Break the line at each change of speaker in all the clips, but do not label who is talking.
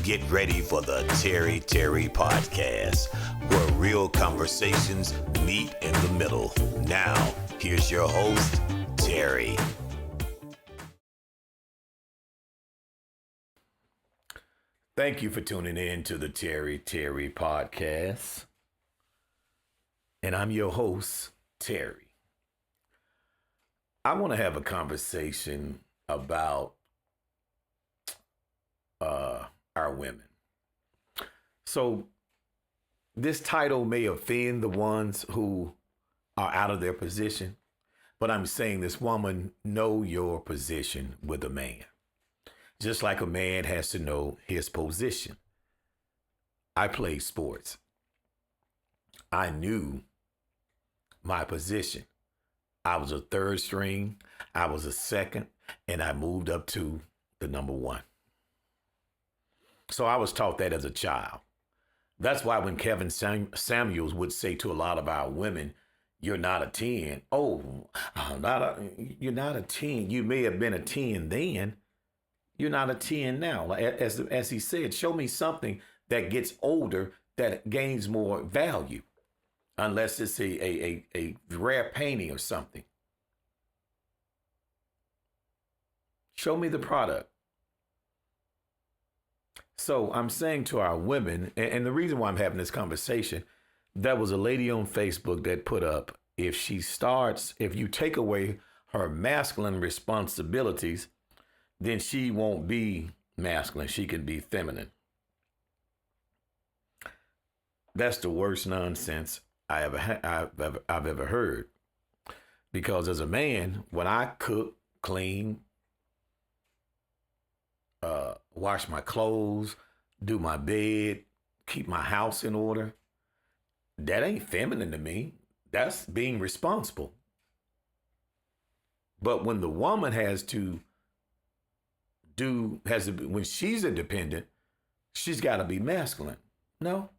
Get ready for the Terry Podcast, where real conversations meet in the middle. Now, here's your host, Terry. Thank you for tuning in to the Terry Podcast. And I'm your host, Terry. I want to have a conversation about our women. So this title may offend the ones who are out of their position, but I'm saying this, woman, know your position with a man. Just like a man has to know his position. I played sports. I knew my position. I was a third string, I was a second, and I moved up to the number one. So I was taught that as a child. That's why when Kevin Samuels would say to a lot of our women, you're not a 10. You're not a 10. You may have been a 10 then. You're not a 10 now. As he said, show me something that gets older that gains more value. Unless it's a rare painting or something. Show me the product. So I'm saying to our women, and the reason why I'm having this conversation, there was a lady on Facebook that put up, if you take away her masculine responsibilities, then she won't be masculine. She can be feminine. That's the worst nonsense I've ever heard. Because as a man, when I cook, clean, wash my clothes, do my bed, keep my house in order, that ain't feminine to me. That's being responsible. But when the woman when she's independent, she's got to be masculine. No.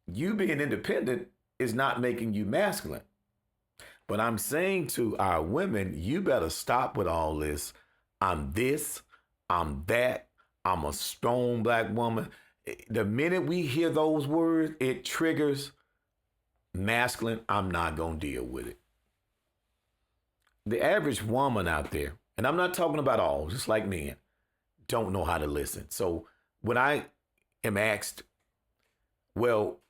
You being independent is not making you masculine. But I'm saying to our women, you better stop with all this. I'm this, I'm that, I'm a strong black woman. The minute we hear those words, it triggers masculine. I'm not going to deal with it. The average woman out there, and I'm not talking about all, just like men, don't know how to listen. So when I am asked, well,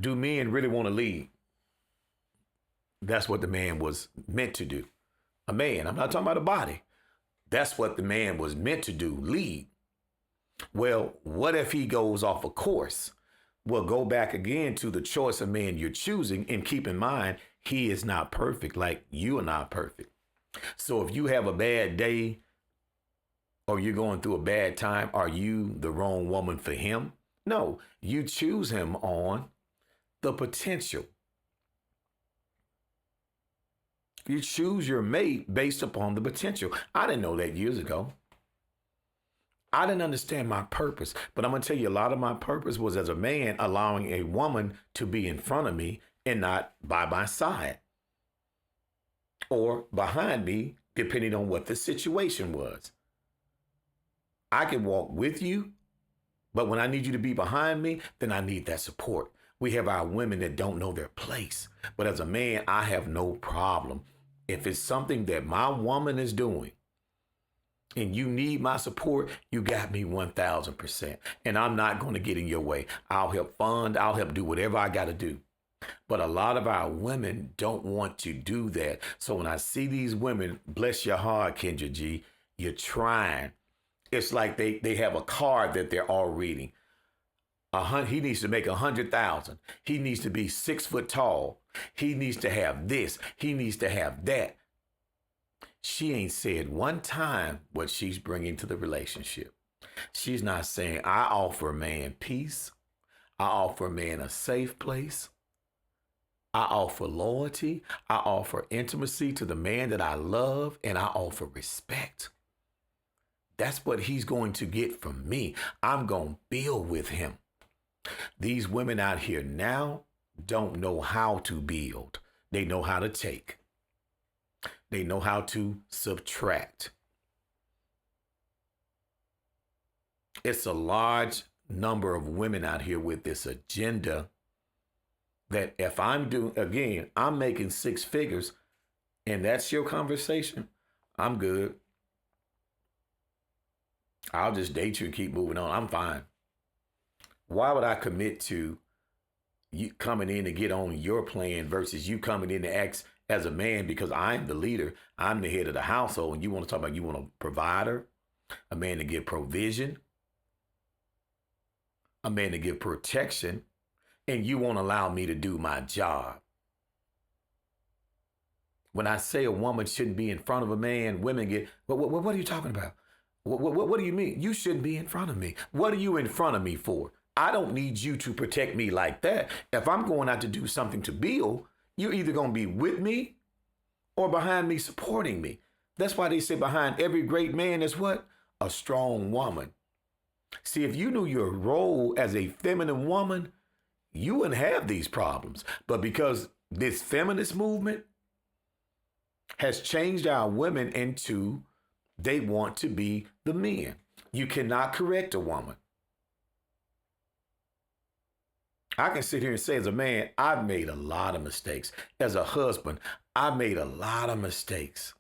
do men really want to lead? That's what the man was meant to do. A man, I'm not talking about a body. That's what the man was meant to do, lead. Well, what if he goes off a course? Well, go back again to the choice of man you're choosing, and keep in mind, he is not perfect like you are not perfect. So if you have a bad day or you're going through a bad time, are you the wrong woman for him? No, you choose him on the potential. You choose your mate based upon the potential. I didn't know that years ago. I didn't understand my purpose, but I'm going to tell you, a lot of my purpose was as a man allowing a woman to be in front of me and not by my side or behind me, depending on what the situation was. I can walk with you, but when I need you to be behind me, then I need that support. We have our women that don't know their place, but as a man, I have no problem. If it's something that my woman is doing and you need my support, you got me 1,000%. And I'm not going to get in your way. I'll help fund. I'll help do whatever I got to do. But a lot of our women don't want to do that. So when I see these women, bless your heart, Kendra G, you're trying. It's like they have a card that they're all reading. He needs to make 100,000. He needs to be 6 foot tall. He needs to have this. He needs to have that. She ain't said one time what she's bringing to the relationship. She's not saying, I offer a man peace. I offer a man a safe place. I offer loyalty. I offer intimacy to the man that I love, and I offer respect. That's what he's going to get from me. I'm going to build with him. These women out here now don't know how to build. They know how to take. They know how to subtract. It's a large number of women out here with this agenda that if I'm doing, again, I'm making six figures and that's your conversation, I'm good. I'll just date you and keep moving on. I'm fine. Why would I commit to you coming in to get on your plan versus you coming in to act as a man because I'm the leader, I'm the head of the household, and you want to talk about you want a provider, a man to give provision, a man to give protection, and you won't allow me to do my job. When I say a woman shouldn't be in front of a man, women get, what are you talking about? What do you mean? You shouldn't be in front of me. What are you in front of me for? I don't need you to protect me like that. If I'm going out to do something to build, you're either going to be with me or behind me supporting me. That's why they say behind every great man is what? A strong woman. See, if you knew your role as a feminine woman, you wouldn't have these problems. But because this feminist movement has changed our women into they want to be the men. You cannot correct a woman. I can sit here and say as a man, I've made a lot of mistakes. As a husband, I've made a lot of mistakes.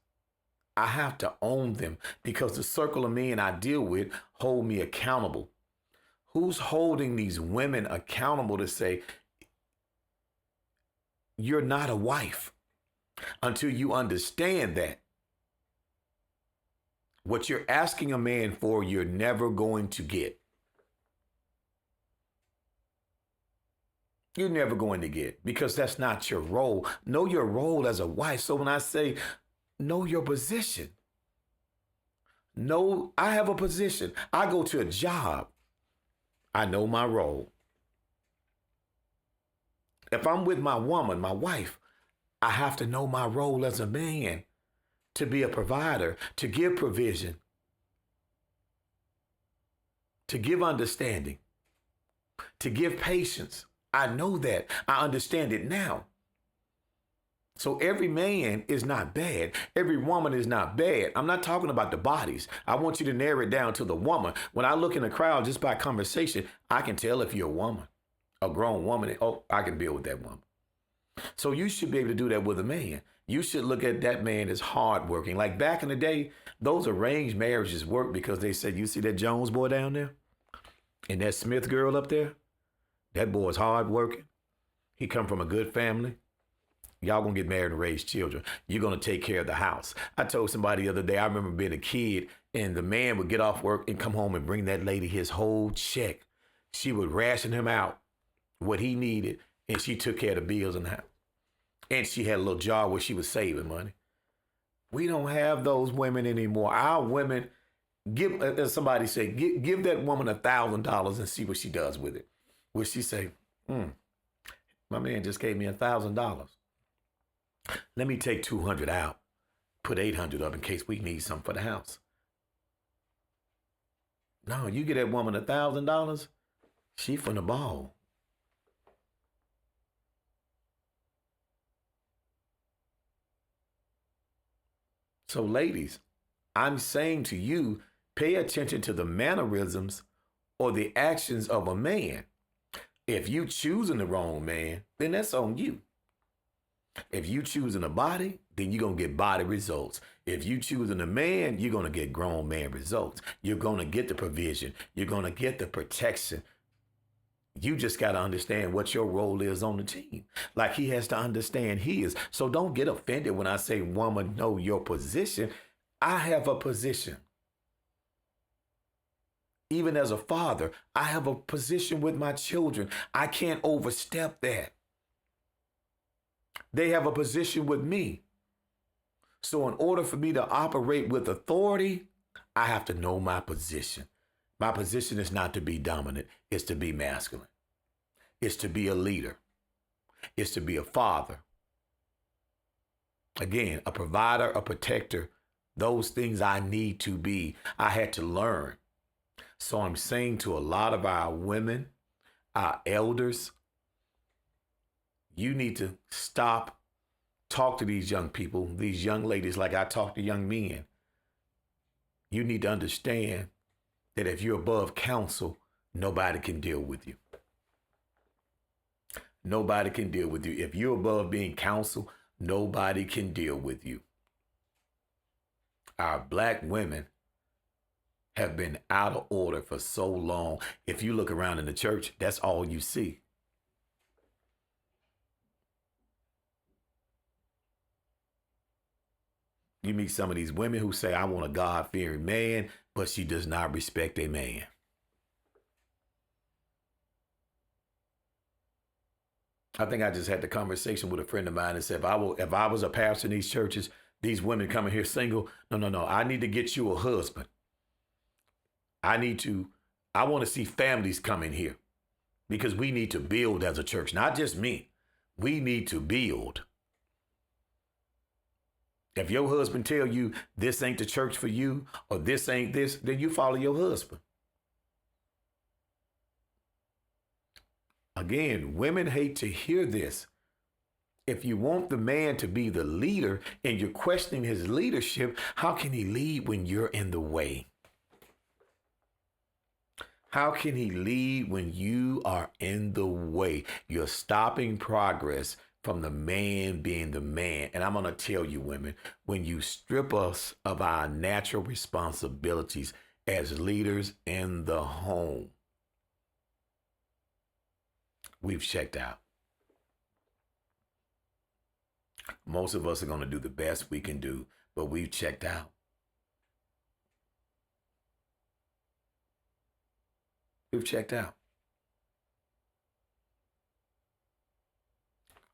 I have to own them because the circle of men I deal with hold me accountable. Who's holding these women accountable to say, you're not a wife until you understand that? What you're asking a man for, you're never going to get. You're never going to get because that's not your role. Know your role as a wife. So when I say know your position, know I have a position. I go to a job. I know my role. If I'm with my woman, my wife, I have to know my role as a man to be a provider, to give provision, to give understanding, to give patience. I know that. I understand it now. So every man is not bad. Every woman is not bad. I'm not talking about the bodies. I want you to narrow it down to the woman. When I look in the crowd just by conversation, I can tell if you're a woman, a grown woman. Oh, I can build with that woman. So you should be able to do that with a man. You should look at that man as hardworking. Like back in the day, those arranged marriages worked because they said, you see that Jones boy down there and that Smith girl up there? That boy's hardworking. He come from a good family. Y'all gonna get married and raise children. You're gonna take care of the house. I told somebody the other day, I remember being a kid and the man would get off work and come home and bring that lady his whole check. She would ration him out what he needed and she took care of the bills in the house. And she had a little jar where she was saving money. We don't have those women anymore. Our women, give, as somebody say, give that woman $1,000 and see what she does with it. Will she say, my man just gave me $1,000. Let me take 200 out, put 800 up in case we need something for the house. No, you get that woman $1,000, she from the ball. So ladies, I'm saying to you, pay attention to the mannerisms or the actions of a man. If you choosing the wrong man, then that's on you. If you choosing a body, then you're going to get body results. If you choosing a man, you're going to get grown man results. You're going to get the provision. You're going to get the protection. You just got to understand what your role is on the team. Like he has to understand his. So don't get offended when I say, woman, know your position. I have a position. Even as a father, I have a position with my children. I can't overstep that. They have a position with me. So in order for me to operate with authority, I have to know my position. My position is not to be dominant. It's to be masculine. It's to be a leader. It's to be a father. Again, a provider, a protector. Those things I need to be. I had to learn. So I'm saying to a lot of our women, our elders, you need to stop, talk to these young people, these young ladies like I talk to young men. You need to understand that if you're above counsel, nobody can deal with you. Nobody can deal with you. If you're above being counsel, nobody can deal with you. Our black women have been out of order for so long. If you look around in the church, that's all you see. You meet some of these women who say, I want a God-fearing man, but she does not respect a man. I think I just had the conversation with a friend of mine and said, if I was a pastor in these churches, these women coming here single, no. I need to get you a husband. I want to see families come in here because we need to build as a church, not just me. We need to build. If your husband tell you this ain't the church for you or this ain't this, then you follow your husband. Again, women hate to hear this. If you want the man to be the leader and you're questioning his leadership, how can he lead when you're in the way? How can he lead when you are in the way? You're stopping progress from the man being the man. And I'm going to tell you, women, when you strip us of our natural responsibilities as leaders in the home, we've checked out. Most of us are going to do the best we can do, but we've checked out. We've checked out.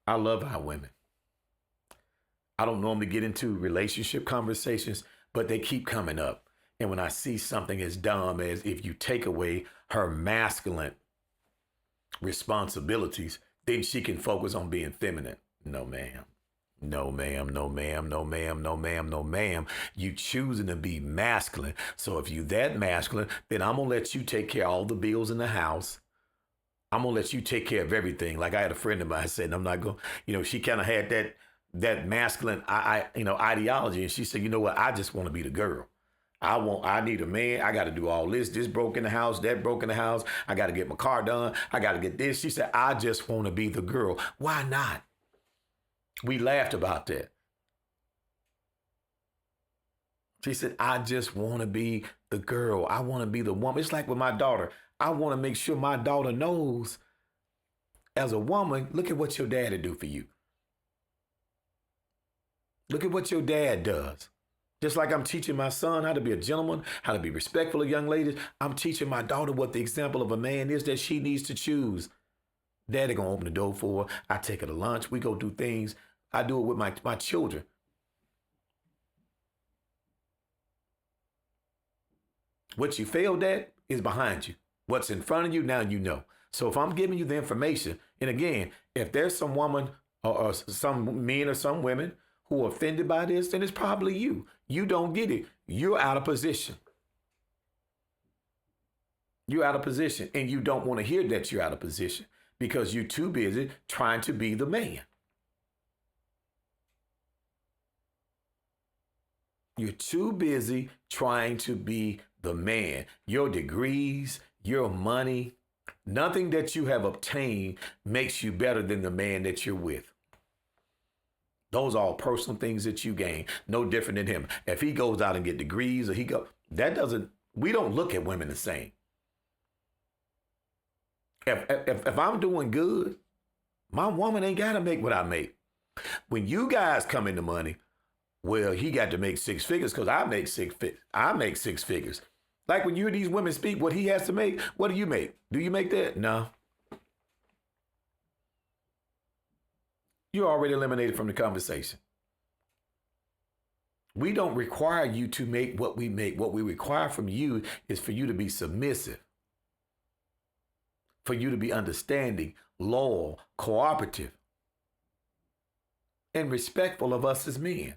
I love our women. I don't normally get into relationship conversations, but they keep coming up. And when I see something as dumb as if you take away her masculine responsibilities, then she can focus on being feminine. No, ma'am. No, ma'am, no, ma'am, no, ma'am, no, ma'am, no, ma'am. You choosing to be masculine. So if you that masculine, then I'm going to let you take care of all the bills in the house. I'm going to let you take care of everything. Like I had a friend of mine said, I'm not going, she kind of had that masculine, ideology. And she said, you know what? I just want to be the girl. I need a man. I got to do all this. This broke in the house. That broke in the house. I got to get my car done. I got to get this. She said, I just want to be the girl. Why not? We laughed about that. She said, I just want to be the girl. I want to be the woman. It's like with my daughter. I want to make sure my daughter knows as a woman, look at what your daddy do for you. Look at what your dad does. Just like I'm teaching my son how to be a gentleman, how to be respectful of young ladies, I'm teaching my daughter what the example of a man is that she needs to choose. Daddy gonna open the door for her. I take her to lunch. We go do things. I do it with my children. What you failed at is behind you. What's in front of you, now you know. So if I'm giving you the information, and again, if there's some woman or some men or some women who are offended by this, then it's probably you. You don't get it. You're out of position. You're out of position, and you don't want to hear that you're out of position because you're too busy trying to be the man. You're too busy trying to be the man. Your degrees, your money, nothing that you have obtained makes you better than the man that you're with. Those are all personal things that you gain. No different than him. If he goes out and get degrees or we don't look at women the same. If I'm doing good, my woman ain't got to make what I make. When you guys come into money, well, he got to make six figures because I make six figures. Like when you and these women speak, what he has to make, what do you make? Do you make that? No. You're already eliminated from the conversation. We don't require you to make what we make. What we require from you is for you to be submissive, for you to be understanding, loyal, cooperative, and respectful of us as men.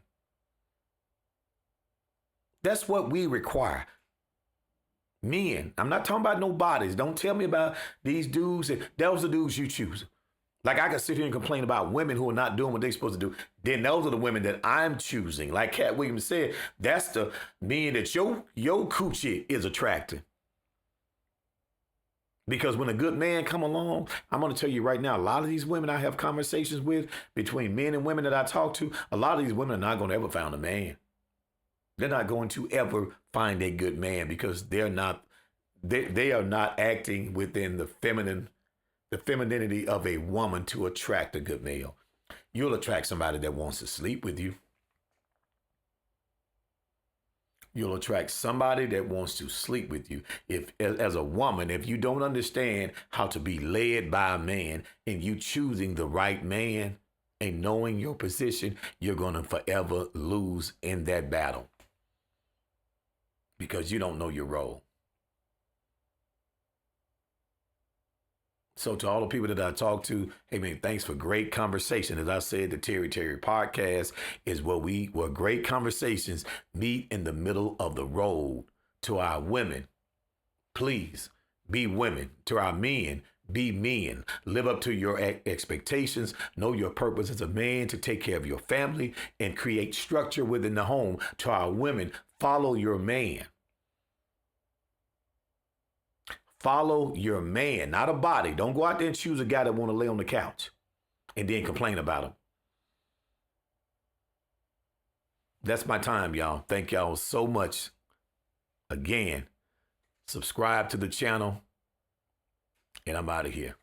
That's what we require. Men, I'm not talking about no bodies. Don't tell me about these dudes. Those are the dudes you choose. Like I can sit here and complain about women who are not doing what they're supposed to do. Then those are the women that I'm choosing. Like Cat Williams said, that's the men that your coochie is attracting. Because when a good man come along, I'm going to tell you right now, a lot of these women I have conversations with, between men and women that I talk to, a lot of these women are not going to ever find a man. They're not going to ever find a good man because they are not acting within the femininity of a woman to attract a good male. You'll attract somebody that wants to sleep with you. You'll attract somebody that wants to sleep with you. If, as a woman, if you don't understand how to be led by a man and you choosing the right man and knowing your position, you're going to forever lose in that battle because you don't know your role. So to all the people that I talk to, hey man, thanks for great conversation. As I said, the Terry podcast is where great conversations meet in the middle of the road. To our women, please be women. To our men, be men. Live up to your expectations. Know your purpose as a man to take care of your family and create structure within the home. To our women, follow your man. Follow your man, not a body. Don't go out there and choose a guy that want to lay on the couch and then complain about him. That's my time, y'all. Thank y'all so much. Again, subscribe to the channel, and I'm out of here.